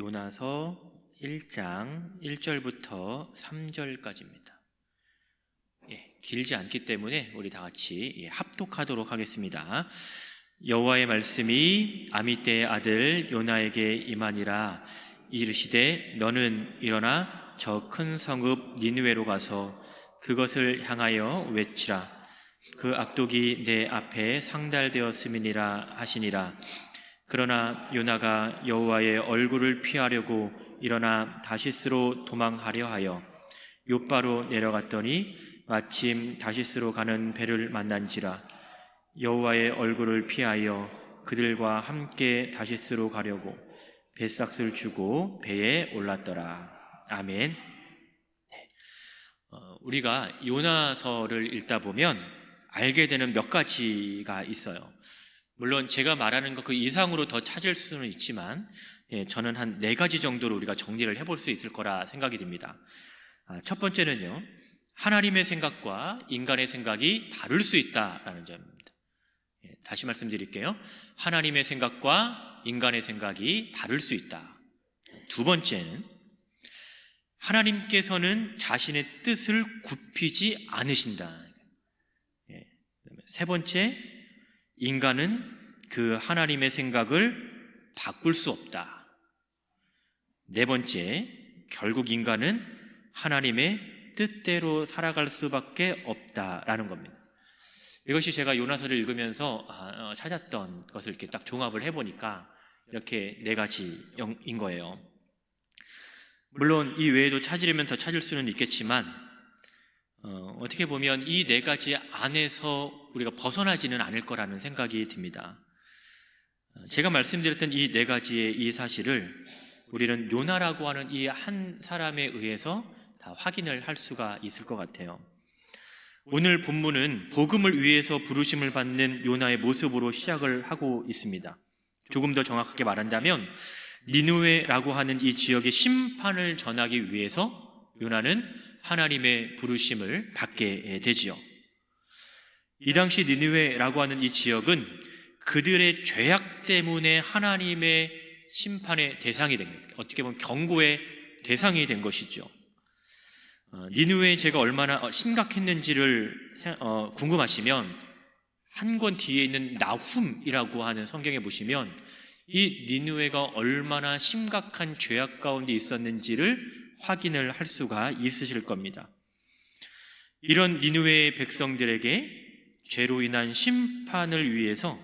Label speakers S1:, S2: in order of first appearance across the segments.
S1: 요나서 1장 1절부터 3절까지입니다. 길지 않기 때문에 우리 다 같이 합독하도록 하겠습니다. 여호와의 말씀이 아미떼의 아들 요나에게 임하니라. 이르시되 너는 일어나 저 큰 성읍 니느웨로 가서 그것을 향하여 외치라. 그 악독이 내 앞에 상달되었음이니라 하시니라. 그러나 요나가 여호와의 얼굴을 피하려고 일어나 다시스로 도망하려 하여 욥바로 내려갔더니 마침 다시스로 가는 배를 만난지라. 여호와의 얼굴을 피하여 그들과 함께 다시스로 가려고 뱃삭을 주고 배에 올랐더라. 아멘. 우리가 요나서를 읽다 보면 알게 되는 몇 가지가 있어요. 물론 제가 말하는 것 그 이상으로 더 찾을 수는 있지만 저는 한 4가지 정도로 우리가 정리를 해볼 수 있을 거라 생각이 듭니다. 첫 번째는요, 하나님의 생각과 인간의 생각이 다를 수 있다라는 점입니다. 다시 말씀드릴게요. 하나님의 생각과 인간의 생각이 다를 수 있다. 두 번째는 하나님께서는 자신의 뜻을 굽히지 않으신다. 세 번째, 인간은 그 하나님의 생각을 바꿀 수 없다. 네 번째, 결국 인간은 하나님의 뜻대로 살아갈 수밖에 없다라는 겁니다. 이것이 제가 요나서를 읽으면서 찾았던 것을 이렇게 딱 종합을 해보니까 이렇게 4가지인 거예요. 물론 이 외에도 찾으려면 더 찾을 수는 있겠지만 어떻게 보면 이 4가지 안에서 우리가 벗어나지는 않을 거라는 생각이 듭니다. 제가 말씀드렸던 이 4가지의 이 사실을 우리는 요나라고 하는 이 한 사람에 의해서 다 확인을 할 수가 있을 것 같아요. 오늘 본문은 복음을 위해서 부르심을 받는 요나의 모습으로 시작을 하고 있습니다. 조금 더 정확하게 말한다면 니느웨라고 하는 이 지역의 심판을 전하기 위해서 요나는 하나님의 부르심을 받게 되지요. 이 당시 니느웨라고 하는 이 지역은 그들의 죄악 때문에 하나님의 심판의 대상이 된 겁니다. 어떻게 보면 경고의 대상이 된 것이죠. 니느웨의 죄가 얼마나 심각했는지를 궁금하시면 한 권 뒤에 있는 나훔이라고 하는 성경에 보시면 이 니느웨가 얼마나 심각한 죄악 가운데 있었는지를 확인을 할 수가 있으실 겁니다. 이런 니느웨의 백성들에게 죄로 인한 심판을 위해서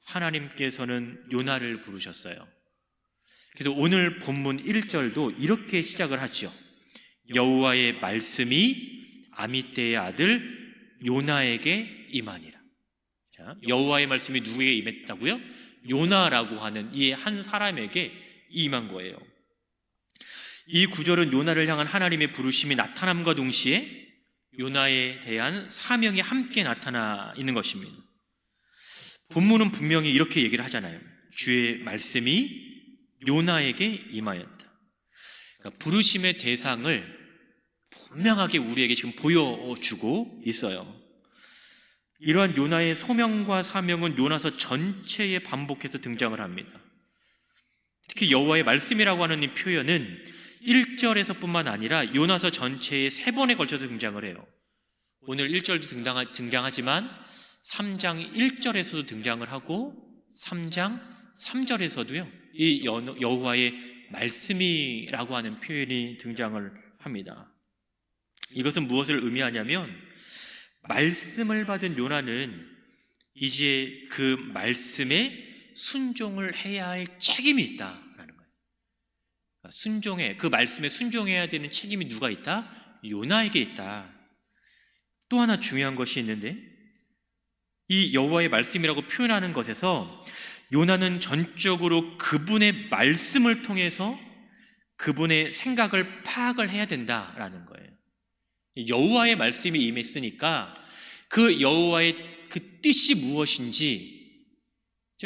S1: 하나님께서는 요나를 부르셨어요. 그래서 오늘 본문 1절도 이렇게 시작을 하죠. 여호와의 말씀이 아미떼의 아들 요나에게 임하니라. 자, 여호와의 말씀이 누구에게 임했다고요? 요나라고 하는 이 한 사람에게 임한 거예요. 이 구절은 요나를 향한 하나님의 부르심이 나타남과 동시에 요나에 대한 사명이 함께 나타나 있는 것입니다. 본문은 분명히 이렇게 얘기를 하잖아요. 주의 말씀이 요나에게 임하였다. 그러니까 부르심의 대상을 분명하게 우리에게 지금 보여주고 있어요. 이러한 요나의 소명과 사명은 요나서 전체에 반복해서 등장을 합니다. 특히 여호와의 말씀이라고 하는 이 표현은 1절에서 뿐만 아니라 요나서 전체에 3번에 걸쳐서 등장을 해요. 오늘 1절도 등장하지만 3장 1절에서도 등장을 하고 3장 3절에서도요 이 여호와의 말씀이라고 하는 표현이 등장을 합니다. 이것은 무엇을 의미하냐면 말씀을 받은 요나는 이제 그 말씀에 순종을 해야 할 책임이 있다라는 거예요. 그 말씀에 순종해야 되는 책임이 누가 있다? 요나에게 있다. 또 하나 중요한 것이 있는데 이 여호와의 말씀이라고 표현하는 것에서 요나는 전적으로 그분의 말씀을 통해서 그분의 생각을 파악을 해야 된다라는 거예요. 여호와의 말씀이 임했으니까 그 여호와의 그 뜻이 무엇인지,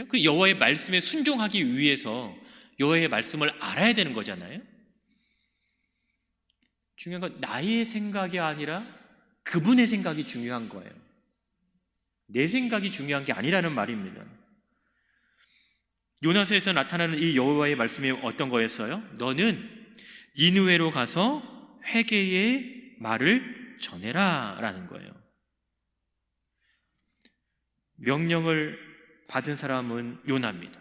S1: 그 여호와의 말씀에 순종하기 위해서 여호와의 말씀을 알아야 되는 거잖아요. 중요한 건 나의 생각이 아니라 그분의 생각이 중요한 거예요. 내 생각이 중요한 게 아니라는 말입니다. 요나서에서 나타나는 이 여호와의 말씀이 어떤 거였어요? 너는 니느웨로 가서 회개의 말을 전해라 라는 거예요. 명령을 받은 사람은 요나입니다.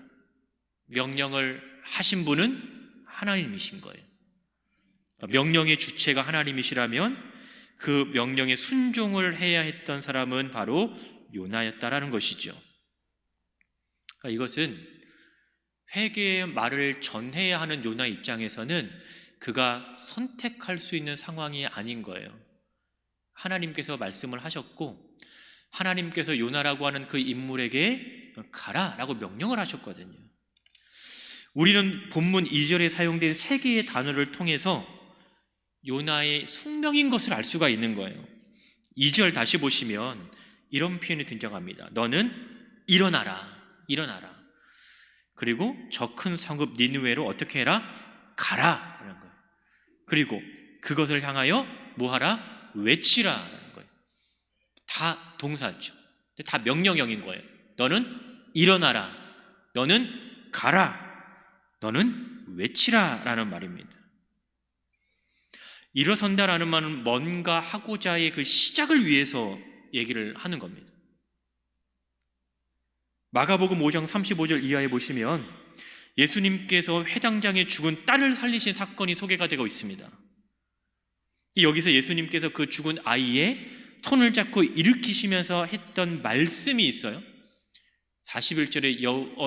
S1: 명령을 하신 분은 하나님이신 거예요. 명령의 주체가 하나님이시라면 그 명령에 순종을 해야 했던 사람은 바로 요나였다라는 것이죠. 이것은 회개의 말을 전해야 하는 요나 입장에서는 그가 선택할 수 있는 상황이 아닌 거예요. 하나님께서 말씀을 하셨고 하나님께서 요나라고 하는 그 인물에게 가라라고 명령을 하셨거든요. 우리는 본문 2절에 사용된 세 개의 단어를 통해서 요나의 숙명인 것을 알 수가 있는 거예요. 2절 다시 보시면 이런 표현이 등장합니다. 너는 일어나라, 일어나라. 그리고 저 큰 성읍 니느웨로 어떻게 해라? 가라 라는 거예요. 그리고 그것을 향하여 뭐하라? 외치라 라는 거예요. 다 동사죠. 다 명령형인 거예요. 너는 일어나라, 너는 가라, 너는 외치라 라는 말입니다. 일어선다라는 말은 뭔가 하고자의 그 시작을 위해서 얘기를 하는 겁니다. 마가복음 5장 35절 이하에 보시면 예수님께서 회당장에 죽은 딸을 살리신 사건이 소개가 되고 있습니다. 여기서 예수님께서 그 죽은 아이의 손을 잡고 일으키시면서 했던 말씀이 있어요. 41절에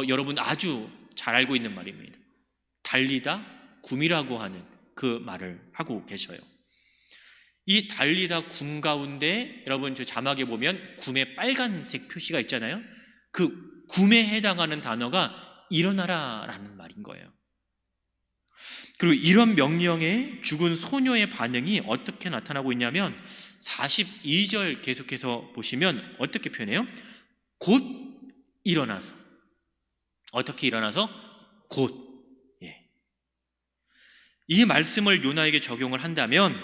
S1: 여러분 아주 잘 알고 있는 말입니다. 달리다 굼이라고 하는 그 말을 하고 계셔요. 이 달리다 굼 가운데 여러분 저 자막에 보면 굼의 빨간색 표시가 있잖아요. 그 굼에 해당하는 단어가 일어나라 라는 말인 거예요. 그리고 이런 명령에 죽은 소녀의 반응이 어떻게 나타나고 있냐면 42절 계속해서 보시면 어떻게 표현해요? 곧 일어나서. 어떻게 일어나서? 곧. 이 말씀을 요나에게 적용을 한다면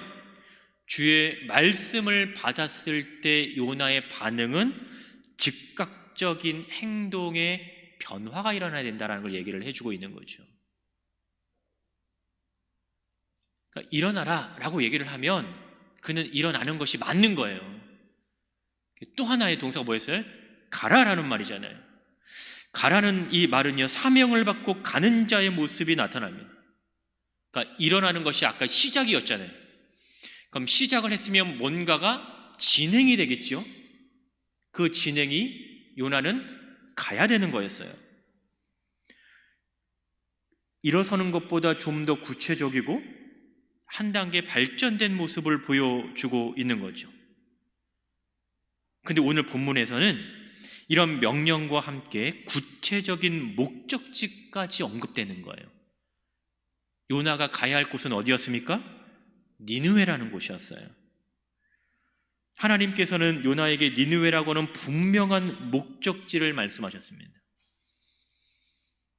S1: 주의 말씀을 받았을 때 요나의 반응은 즉각적인 행동의 변화가 일어나야 된다는 걸 얘기를 해주고 있는 거죠. 그러니까 일어나라 라고 얘기를 하면 그는 일어나는 것이 맞는 거예요. 또 하나의 동사가 뭐였어요? 가라라는 말이잖아요. 가라는 이 말은요, 사명을 받고 가는 자의 모습이 나타납니다. 그러니까 일어나는 것이 아까 시작이었잖아요. 그럼 시작을 했으면 뭔가가 진행이 되겠죠. 그 진행이 요나는 가야 되는 거였어요. 일어서는 것보다 좀 더 구체적이고 한 단계 발전된 모습을 보여주고 있는 거죠. 근데 오늘 본문에서는 이런 명령과 함께 구체적인 목적지까지 언급되는 거예요. 요나가 가야 할 곳은 어디였습니까? 니느웨라는 곳이었어요. 하나님께서는 요나에게 니느웨라고 하는 분명한 목적지를 말씀하셨습니다.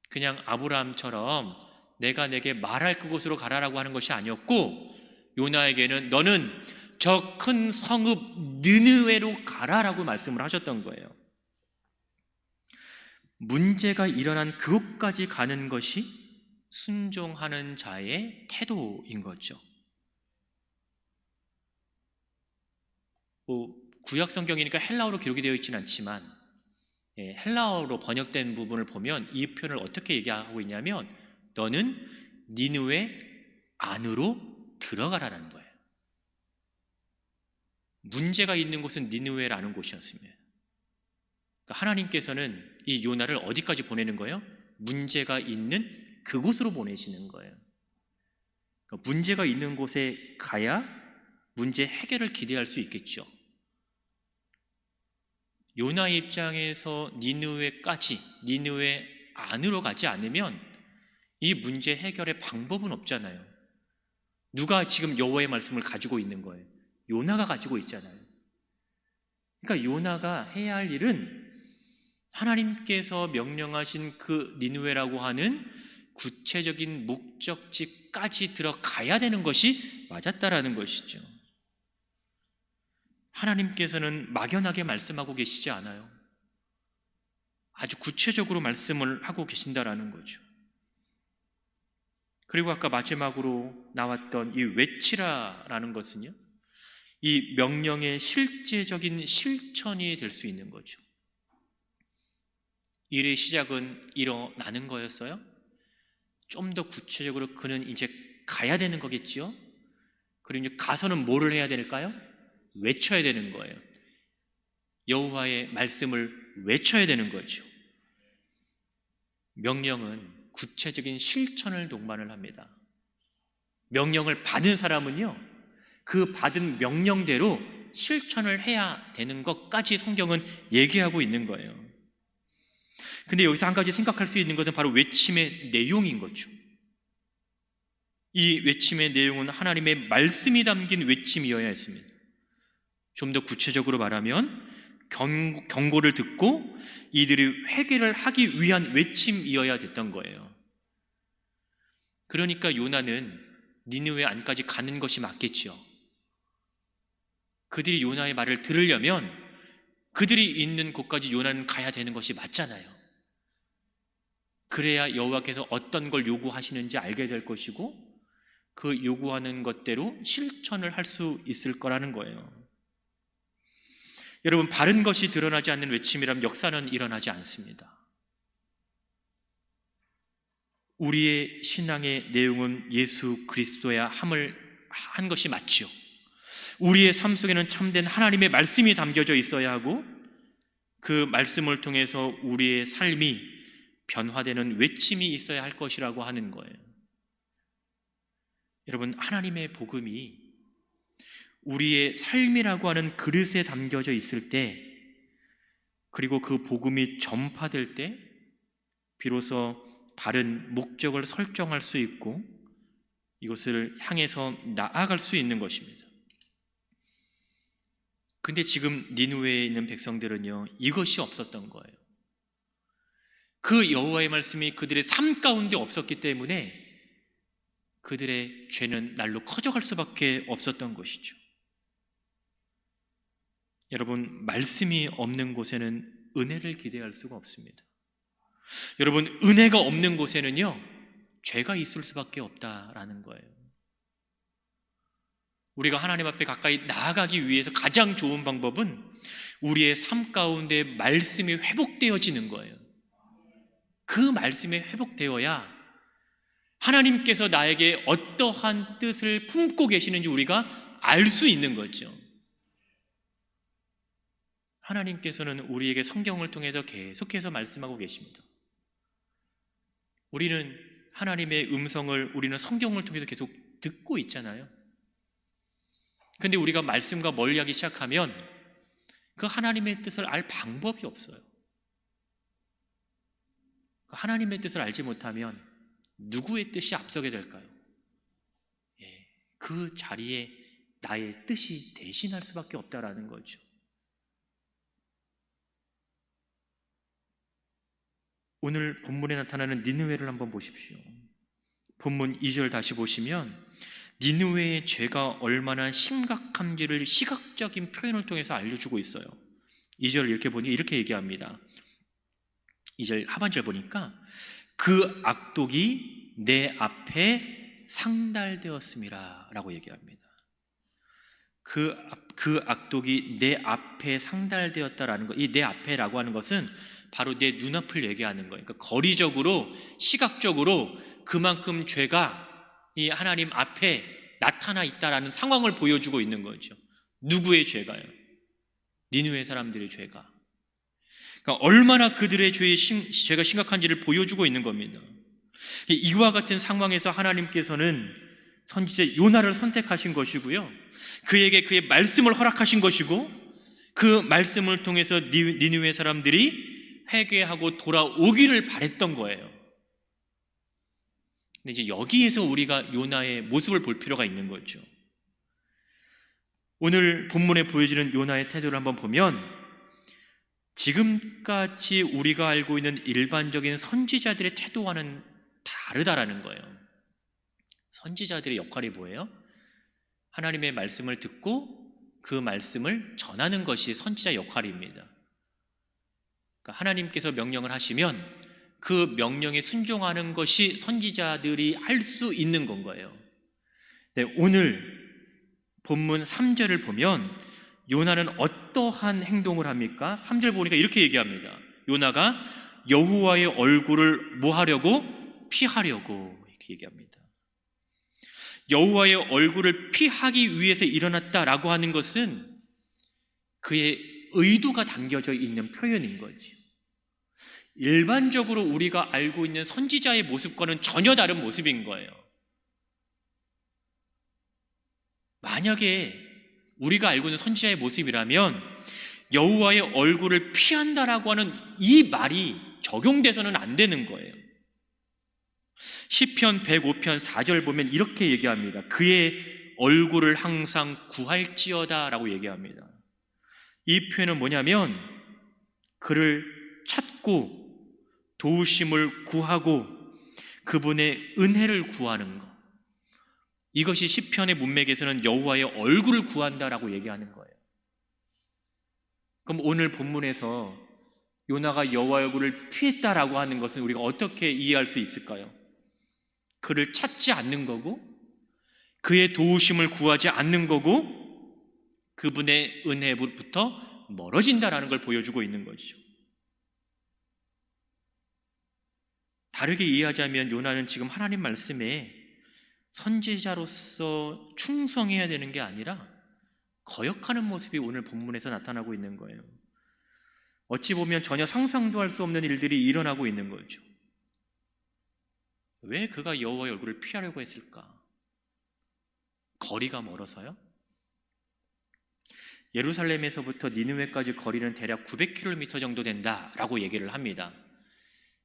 S1: 그냥 아브라함처럼 내가 내게 말할 그곳으로 가라라고 하는 것이 아니었고 요나에게는 너는 저 큰 성읍 니느웨로 가라라고 말씀을 하셨던 거예요. 문제가 일어난 그곳까지 가는 것이 순종하는 자의 태도인 거죠. 구약 성경이니까 헬라어로 기록이 되어 있지는 않지만 헬라어로 번역된 부분을 보면 이 표현을 어떻게 얘기하고 있냐면 너는 니느웨 안으로 들어가라는 거예요. 문제가 있는 곳은 니느웨라는 곳이었습니다. 그러니까 하나님께서는 이 요나를 어디까지 보내는 거예요? 문제가 있는 그곳으로 보내시는 거예요. 그러니까 문제가 있는 곳에 가야 문제 해결을 기대할 수 있겠죠. 요나의 입장에서 니느웨까지, 니느웨 안으로 가지 않으면 이 문제 해결의 방법은 없잖아요. 누가 지금 여호와의 말씀을 가지고 있는 거예요? 요나가 가지고 있잖아요. 그러니까 요나가 해야 할 일은 하나님께서 명령하신 그 니느웨라고 하는 구체적인 목적지까지 들어가야 되는 것이 맞았다라는 것이죠. 하나님께서는 막연하게 말씀하고 계시지 않아요. 아주 구체적으로 말씀을 하고 계신다라는 거죠. 그리고 아까 마지막으로 나왔던 이 외치라라는 것은요, 이 명령의 실제적인 실천이 될 수 있는 거죠. 일의 시작은 일어나는 거였어요. 좀 더 구체적으로 그는 이제 가야 되는 거겠지요. 그리고 이제 가서는 뭐를 해야 될까요? 외쳐야 되는 거예요. 여호와의 말씀을 외쳐야 되는 거죠. 명령은 구체적인 실천을 동반을 합니다. 명령을 받은 사람은요, 그 받은 명령대로 실천을 해야 되는 것까지 성경은 얘기하고 있는 거예요. 근데 여기서 한 가지 생각할 수 있는 것은 바로 외침의 내용인 거죠. 이 외침의 내용은 하나님의 말씀이 담긴 외침이어야 했습니다. 좀 더 구체적으로 말하면 경고를 듣고 이들이 회개를 하기 위한 외침이어야 됐던 거예요. 그러니까 요나는 니느웨 안까지 가는 것이 맞겠지요. 그들이 요나의 말을 들으려면 그들이 있는 곳까지 요나는 가야 되는 것이 맞잖아요. 그래야 여호와께서 어떤 걸 요구하시는지 알게 될 것이고 그 요구하는 것대로 실천을 할 수 있을 거라는 거예요. 여러분, 바른 것이 드러나지 않는 외침이라면 역사는 일어나지 않습니다. 우리의 신앙의 내용은 예수 그리스도야 함을 한 것이 맞지요. 우리의 삶 속에는 참된 하나님의 말씀이 담겨져 있어야 하고 그 말씀을 통해서 우리의 삶이 변화되는 외침이 있어야 할 것이라고 하는 거예요. 여러분, 하나님의 복음이 우리의 삶이라고 하는 그릇에 담겨져 있을 때, 그리고 그 복음이 전파될 때 비로소 바른 목적을 설정할 수 있고 이것을 향해서 나아갈 수 있는 것입니다. 근데 지금 니느웨에 있는 백성들은요, 이것이 없었던 거예요. 그 여호와의 말씀이 그들의 삶 가운데 없었기 때문에 그들의 죄는 날로 커져갈 수밖에 없었던 것이죠. 여러분, 말씀이 없는 곳에는 은혜를 기대할 수가 없습니다. 여러분, 은혜가 없는 곳에는요, 죄가 있을 수밖에 없다라는 거예요. 우리가 하나님 앞에 가까이 나아가기 위해서 가장 좋은 방법은 우리의 삶 가운데 말씀이 회복되어지는 거예요. 그 말씀이 회복되어야 하나님께서 나에게 어떠한 뜻을 품고 계시는지 우리가 알 수 있는 거죠. 하나님께서는 우리에게 성경을 통해서 계속해서 말씀하고 계십니다. 우리는 하나님의 음성을 우리는 성경을 통해서 계속 듣고 있잖아요. 근데 우리가 말씀과 멀리하기 시작하면 그 하나님의 뜻을 알 방법이 없어요. 하나님의 뜻을 알지 못하면 누구의 뜻이 앞서게 될까요? 그 자리에 나의 뜻이 대신할 수밖에 없다라는 거죠. 오늘 본문에 나타나는 니느웨를 한번 보십시오. 본문 2절 다시 보시면 니느웨의 죄가 얼마나 심각한지를 시각적인 표현을 통해서 알려주고 있어요. 2절을 이렇게 보니 이렇게 얘기합니다. 2절 하반절 보니까 그 악독이 내 앞에 상달되었음이라 라고 얘기합니다. 그 악독이 내 앞에 상달되었다라는 것, 이 내 앞에라고 하는 것은 바로 내 눈앞을 얘기하는 거예요. 그러니까 거리적으로, 시각적으로 그만큼 죄가 이 하나님 앞에 나타나 있다라는 상황을 보여주고 있는 거죠. 누구의 죄가요? 니느웨 사람들의 죄가. 그러니까 얼마나 그들의 죄가 심각한지를 보여주고 있는 겁니다. 이와 같은 상황에서 하나님께서는 선지자 요나를 선택하신 것이고요, 그에게 그의 말씀을 허락하신 것이고 그 말씀을 통해서 니느웨 사람들이 회개하고 돌아오기를 바랬던 거예요. 근데 이제 여기에서 우리가 요나의 모습을 볼 필요가 있는 거죠. 오늘 본문에 보여지는 요나의 태도를 한번 보면 지금까지 우리가 알고 있는 일반적인 선지자들의 태도와는 다르다라는 거예요. 선지자들의 역할이 뭐예요? 하나님의 말씀을 듣고 그 말씀을 전하는 것이 선지자 역할입니다. 그러니까 하나님께서 명령을 하시면 그 명령에 순종하는 것이 선지자들이 할 수 있는 건 거예요. 네, 오늘 본문 3절을 보면 요나는 어떠한 행동을 합니까? 3절 보니까 이렇게 얘기합니다. 요나가 여호와의 얼굴을 뭐 하려고? 피하려고 이렇게 얘기합니다. 여호와의 얼굴을 피하기 위해서 일어났다라고 하는 것은 그의 의도가 담겨져 있는 표현인 거죠. 일반적으로 우리가 알고 있는 선지자의 모습과는 전혀 다른 모습인 거예요. 만약에 우리가 알고 있는 선지자의 모습이라면 여호와의 얼굴을 피한다라고 하는 이 말이 적용돼서는 안 되는 거예요. 시편 105편 4절 보면 이렇게 얘기합니다. 그의 얼굴을 항상 구할지어다 라고 얘기합니다. 이 표현은 뭐냐면 그를 찾고 도우심을 구하고 그분의 은혜를 구하는 것, 이것이 시편의 문맥에서는 여호와의 얼굴을 구한다라고 얘기하는 거예요. 그럼 오늘 본문에서 요나가 여호와의 얼굴을 피했다라고 하는 것은 우리가 어떻게 이해할 수 있을까요? 그를 찾지 않는 거고 그의 도우심을 구하지 않는 거고 그분의 은혜부터 멀어진다라는 걸 보여주고 있는 거죠. 다르게 이해하자면 요나는 지금 하나님 말씀에 선지자로서 충성해야 되는 게 아니라 거역하는 모습이 오늘 본문에서 나타나고 있는 거예요. 어찌 보면 전혀 상상도 할 수 없는 일들이 일어나고 있는 거죠. 왜 그가 여호와의 얼굴을 피하려고 했을까? 거리가 멀어서요? 예루살렘에서부터 니느웨까지 거리는 대략 900km 정도 된다라고 얘기를 합니다.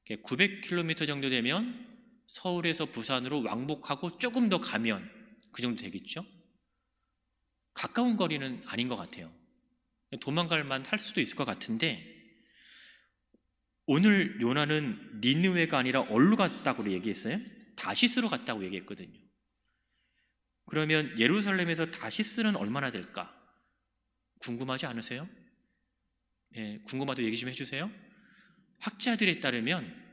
S1: 900km 정도 되면 서울에서 부산으로 왕복하고 조금 더 가면 그 정도 되겠죠? 가까운 거리는 아닌 것 같아요. 도망갈 만할 수도 있을 것 같은데 오늘 요나는 니느웨가 아니라 어디로 갔다고 얘기했어요? 다시스로 갔다고 얘기했거든요. 그러면 예루살렘에서 다시스는 얼마나 될까? 궁금하지 않으세요? 예, 궁금하도 얘기 좀 해주세요. 학자들에 따르면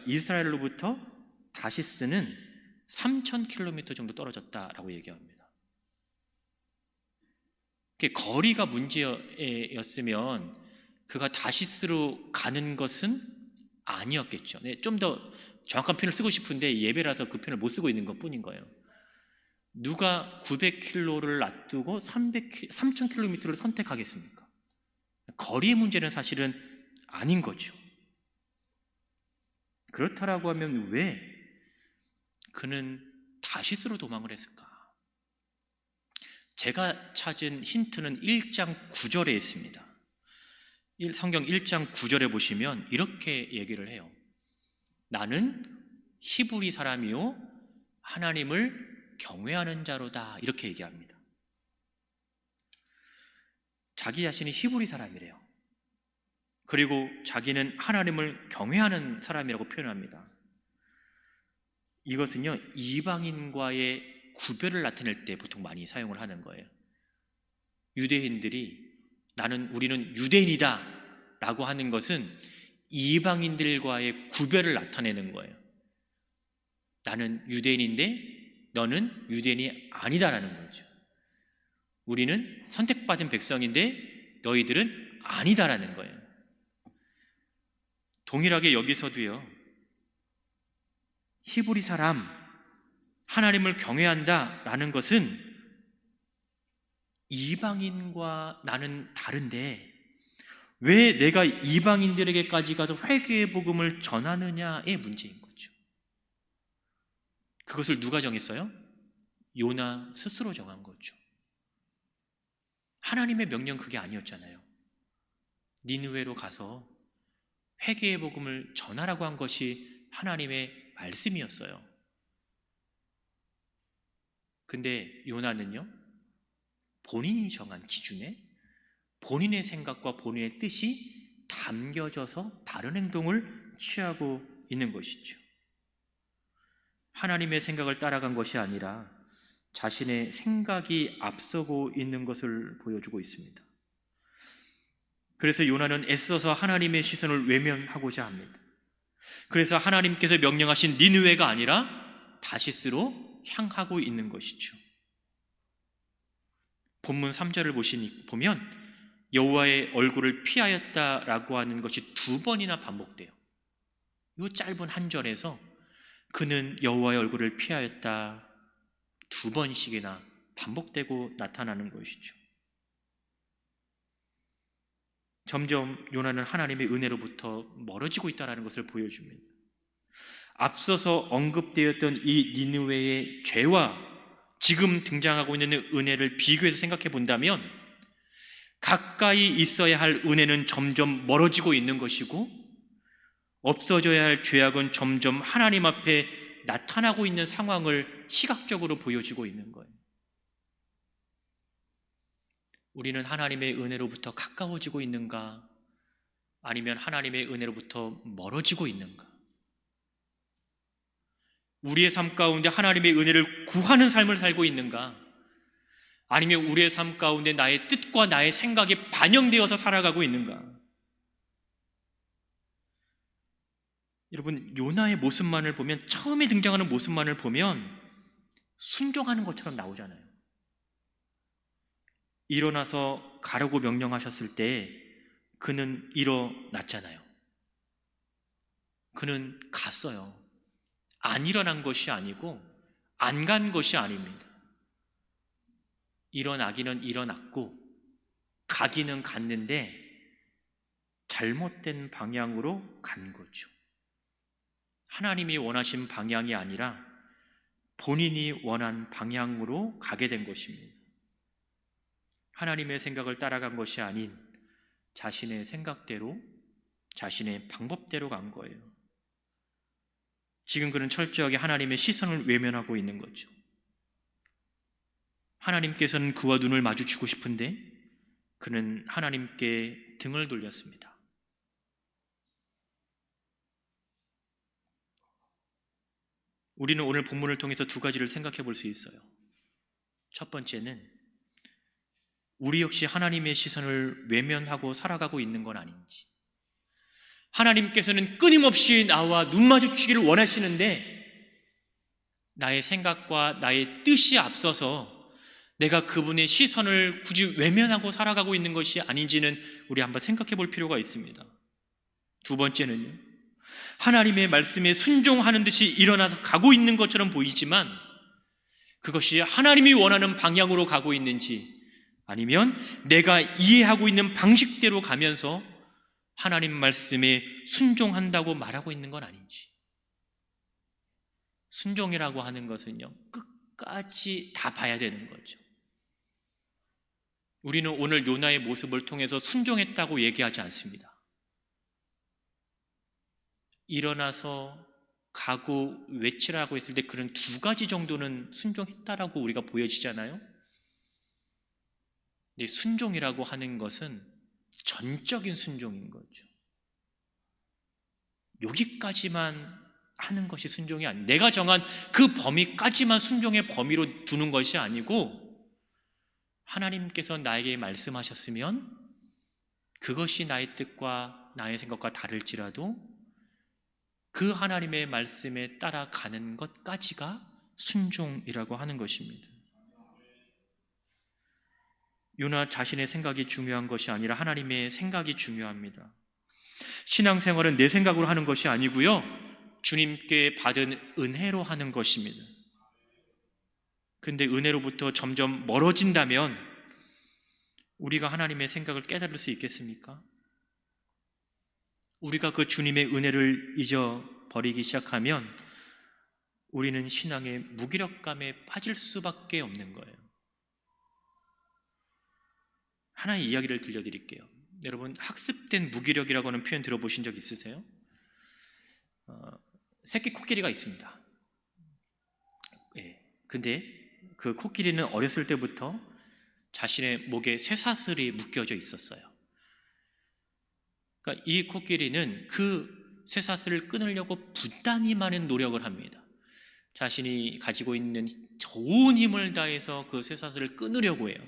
S1: 이스라엘로부터 다시스는 3,000km 정도 떨어졌다라고 얘기합니다. 거리가 문제였으면 그가 다시스로 가는 것은 아니었겠죠. 네, 좀 더 정확한 표현을 쓰고 싶은데 예배라서 그 표현을 못 쓰고 있는 것 뿐인 거예요. 누가 900km를 놔두고 3,000km를 선택하겠습니까? 거리의 문제는 사실은 아닌 거죠. 그렇다라고 하면 왜 그는 다시스로 도망을 했을까? 제가 찾은 힌트는 1장 9절에 있습니다. 성경 1장 9절에 보시면 이렇게 얘기를 해요. 나는 히브리 사람이요 하나님을 경외하는 자로다, 이렇게 얘기합니다. 자기 자신이 히브리 사람이래요. 그리고 자기는 하나님을 경외하는 사람이라고 표현합니다. 이것은요 이방인과의 구별을 나타낼 때 보통 많이 사용을 하는 거예요. 유대인들이 우리는 유대인이다 라고 하는 것은 이방인들과의 구별을 나타내는 거예요. 나는 유대인인데 너는 유대인이 아니다라는 거죠. 우리는 선택받은 백성인데 너희들은 아니다라는 거예요. 동일하게 여기서도요 히브리 사람, 하나님을 경외한다라는 것은 이방인과 나는 다른데 왜 내가 이방인들에게까지 가서 회개의 복음을 전하느냐의 문제인 거죠. 그것을 누가 정했어요? 요나 스스로 정한 거죠. 하나님의 명령 그게 아니었잖아요. 니느웨로 가서 회개의 복음을 전하라고 한 것이 하나님의 말씀이었어요. 근데 요나는요 본인이 정한 기준에 본인의 생각과 본인의 뜻이 담겨져서 다른 행동을 취하고 있는 것이죠. 하나님의 생각을 따라간 것이 아니라 자신의 생각이 앞서고 있는 것을 보여주고 있습니다. 그래서 요나는 애써서 하나님의 시선을 외면하고자 합니다. 그래서 하나님께서 명령하신 니느웨가 아니라 다시스로 향하고 있는 것이죠. 본문 3절을 보면 여호와의 얼굴을 피하였다라고 하는 것이 2번이나 반복돼요. 이 짧은 한 절에서 그는 여호와의 얼굴을 피하였다 2번씩이나 반복되고 나타나는 것이죠. 점점 요나는 하나님의 은혜로부터 멀어지고 있다는 것을 보여줍니다. 앞서서 언급되었던 이 니느웨의 죄와 지금 등장하고 있는 은혜를 비교해서 생각해 본다면 가까이 있어야 할 은혜는 점점 멀어지고 있는 것이고 없어져야 할 죄악은 점점 하나님 앞에 나타나고 있는 상황을 시각적으로 보여지고 있는 거예요. 우리는 하나님의 은혜로부터 가까워지고 있는가? 아니면 하나님의 은혜로부터 멀어지고 있는가? 우리의 삶 가운데 하나님의 은혜를 구하는 삶을 살고 있는가? 아니면 우리의 삶 가운데 나의 뜻과 나의 생각이 반영되어서 살아가고 있는가? 여러분, 요나의 모습만을 보면, 처음에 등장하는 모습만을 보면 순종하는 것처럼 나오잖아요. 일어나서 가라고 명령하셨을 때 그는 일어났잖아요. 그는 갔어요. 안 일어난 것이 아니고 안 간 것이 아닙니다. 일어나기는 일어났고 가기는 갔는데 잘못된 방향으로 간 거죠. 하나님이 원하신 방향이 아니라 본인이 원한 방향으로 가게 된 것입니다. 하나님의 생각을 따라간 것이 아닌 자신의 생각대로, 자신의 방법대로 간 거예요. 지금 그는 철저하게 하나님의 시선을 외면하고 있는 거죠. 하나님께서는 그와 눈을 마주치고 싶은데 그는 하나님께 등을 돌렸습니다. 우리는 오늘 본문을 통해서 2가지를 생각해 볼 수 있어요. 첫 번째는 우리 역시 하나님의 시선을 외면하고 살아가고 있는 건 아닌지, 하나님께서는 끊임없이 나와 눈 마주치기를 원하시는데 나의 생각과 나의 뜻이 앞서서 내가 그분의 시선을 굳이 외면하고 살아가고 있는 것이 아닌지는 우리 한번 생각해 볼 필요가 있습니다. 2번째는요, 하나님의 말씀에 순종하는 듯이 일어나서 가고 있는 것처럼 보이지만 그것이 하나님이 원하는 방향으로 가고 있는지, 아니면 내가 이해하고 있는 방식대로 가면서 하나님 말씀에 순종한다고 말하고 있는 건 아닌지. 순종이라고 하는 것은요, 끝까지 다 봐야 되는 거죠. 우리는 오늘 요나의 모습을 통해서 순종했다고 얘기하지 않습니다. 일어나서 가고 외치라고 했을 때 그런 2가지 정도는 순종했다라고 우리가 보여지잖아요. 근데 순종이라고 하는 것은 전적인 순종인 거죠. 여기까지만 하는 것이 순종이 아니에요. 내가 정한 그 범위까지만 순종의 범위로 두는 것이 아니고 하나님께서 나에게 말씀하셨으면 그것이 나의 뜻과 나의 생각과 다를지라도 그 하나님의 말씀에 따라가는 것까지가 순종이라고 하는 것입니다. 요나 자신의 생각이 중요한 것이 아니라 하나님의 생각이 중요합니다. 신앙생활은 내 생각으로 하는 것이 아니고요, 주님께 받은 은혜로 하는 것입니다. 그런데 은혜로부터 점점 멀어진다면 우리가 하나님의 생각을 깨달을 수 있겠습니까? 우리가 그 주님의 은혜를 잊어버리기 시작하면 우리는 신앙의 무기력감에 빠질 수밖에 없는 거예요. 하나의 이야기를 들려드릴게요. 여러분, 학습된 무기력이라고 하는 표현 들어보신 적 있으세요? 새끼 코끼리가 있습니다. 근데 그 코끼리는 어렸을 때부터 자신의 목에 쇠사슬이 묶여져 있었어요. 그러니까 이 코끼리는 그 쇠사슬을 끊으려고 부단히 많은 노력을 합니다. 자신이 가지고 있는 좋은 힘을 다해서 그 쇠사슬을 끊으려고 해요.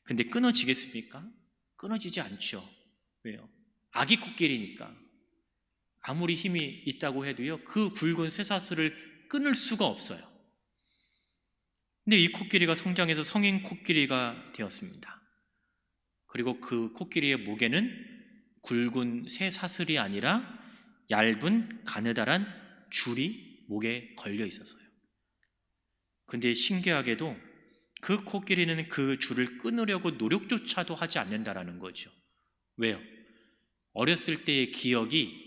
S1: 근데 끊어지겠습니까? 끊어지지 않죠. 왜요? 아기 코끼리니까 아무리 힘이 있다고 해도요, 그 굵은 쇠사슬을 끊을 수가 없어요. 근데 이 코끼리가 성장해서 성인 코끼리가 되었습니다. 그리고 그 코끼리의 목에는 굵은 쇠사슬이 아니라 얇은 가느다란 줄이 목에 걸려 있었어요. 근데 신기하게도 그 코끼리는 그 줄을 끊으려고 노력조차도 하지 않는다라는 거죠. 왜요? 어렸을 때의 기억이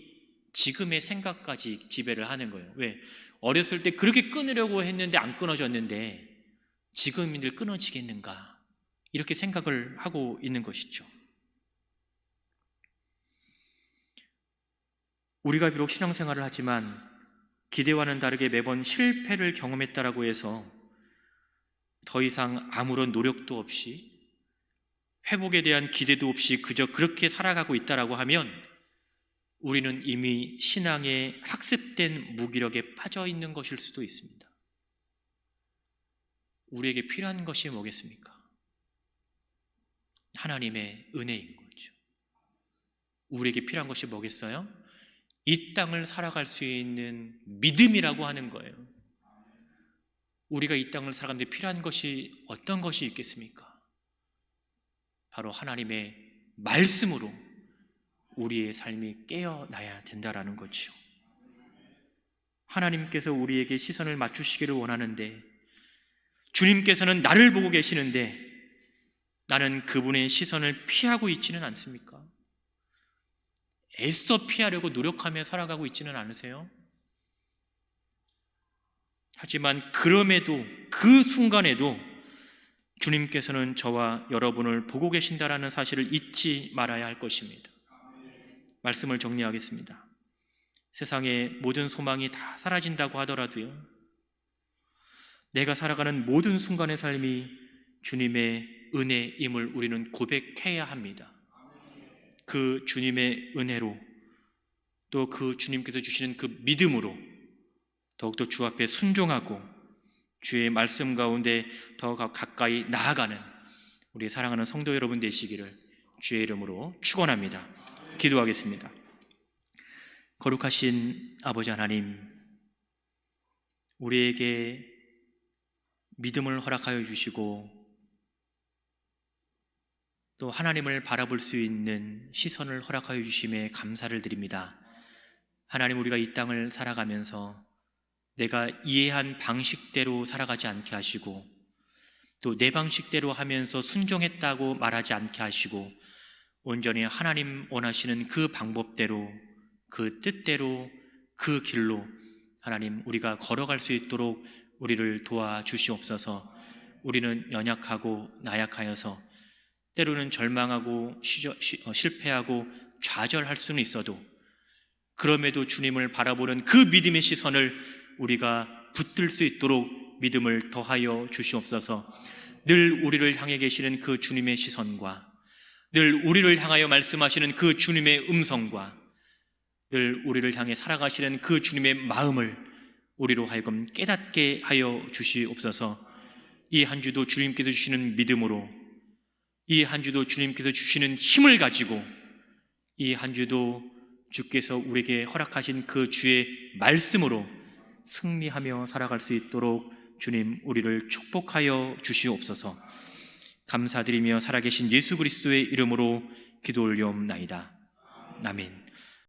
S1: 지금의 생각까지 지배를 하는 거예요. 왜? 어렸을 때 그렇게 끊으려고 했는데 안 끊어졌는데 지금인들 끊어지겠는가? 이렇게 생각을 하고 있는 것이죠. 우리가 비록 신앙생활을 하지만 기대와는 다르게 매번 실패를 경험했다라고 해서 더 이상 아무런 노력도 없이 회복에 대한 기대도 없이 그저 그렇게 살아가고 있다라고 하면 우리는 이미 신앙의 학습된 무기력에 빠져 있는 것일 수도 있습니다. 우리에게 필요한 것이 뭐겠습니까? 하나님의 은혜인 거죠. 우리에게 필요한 것이 뭐겠어요? 이 땅을 살아갈 수 있는 믿음이라고 하는 거예요. 우리가 이 땅을 살아가는데 필요한 것이 어떤 것이 있겠습니까? 바로 하나님의 말씀으로 우리의 삶이 깨어나야 된다라는 거죠. 하나님께서 우리에게 시선을 맞추시기를 원하는데 주님께서는 나를 보고 계시는데 나는 그분의 시선을 피하고 있지는 않습니까? 애써 피하려고 노력하며 살아가고 있지는 않으세요? 하지만 그럼에도 그 순간에도 주님께서는 저와 여러분을 보고 계신다라는 사실을 잊지 말아야 할 것입니다. 말씀을 정리하겠습니다. 세상의 모든 소망이 다 사라진다고 하더라도요, 내가 살아가는 모든 순간의 삶이 주님의 은혜임을 우리는 고백해야 합니다. 그 주님의 은혜로 또 그 주님께서 주시는 그 믿음으로 더욱더 주 앞에 순종하고 주의 말씀 가운데 더 가까이 나아가는 우리 사랑하는 성도 여러분 되시기를 주의 이름으로 축원합니다. 기도하겠습니다. 거룩하신 아버지 하나님, 우리에게 믿음을 허락하여 주시고 또 하나님을 바라볼 수 있는 시선을 허락하여 주심에 감사를 드립니다. 하나님, 우리가 이 땅을 살아가면서 내가 이해한 방식대로 살아가지 않게 하시고 또 내 방식대로 하면서 순종했다고 말하지 않게 하시고 온전히 하나님 원하시는 그 방법대로 그 뜻대로 그 길로 하나님 우리가 걸어갈 수 있도록 우리를 도와주시옵소서. 우리는 연약하고 나약하여서 때로는 절망하고 실패하고 좌절할 수는 있어도 그럼에도 주님을 바라보는 그 믿음의 시선을 우리가 붙들 수 있도록 믿음을 더하여 주시옵소서. 늘 우리를 향해 계시는 그 주님의 시선과 늘 우리를 향하여 말씀하시는 그 주님의 음성과 늘 우리를 향해 살아가시는 그 주님의 마음을 우리로 하여금 깨닫게 하여 주시옵소서. 이 한 주도 주님께서 주시는 믿음으로, 이 한 주도 주님께서 주시는 힘을 가지고, 이 한 주도 주께서 우리에게 허락하신 그 주의 말씀으로 승리하며 살아갈 수 있도록 주님 우리를 축복하여 주시옵소서. 감사드리며 살아계신 예수 그리스도의 이름으로 기도 올리옵나이다. 아멘.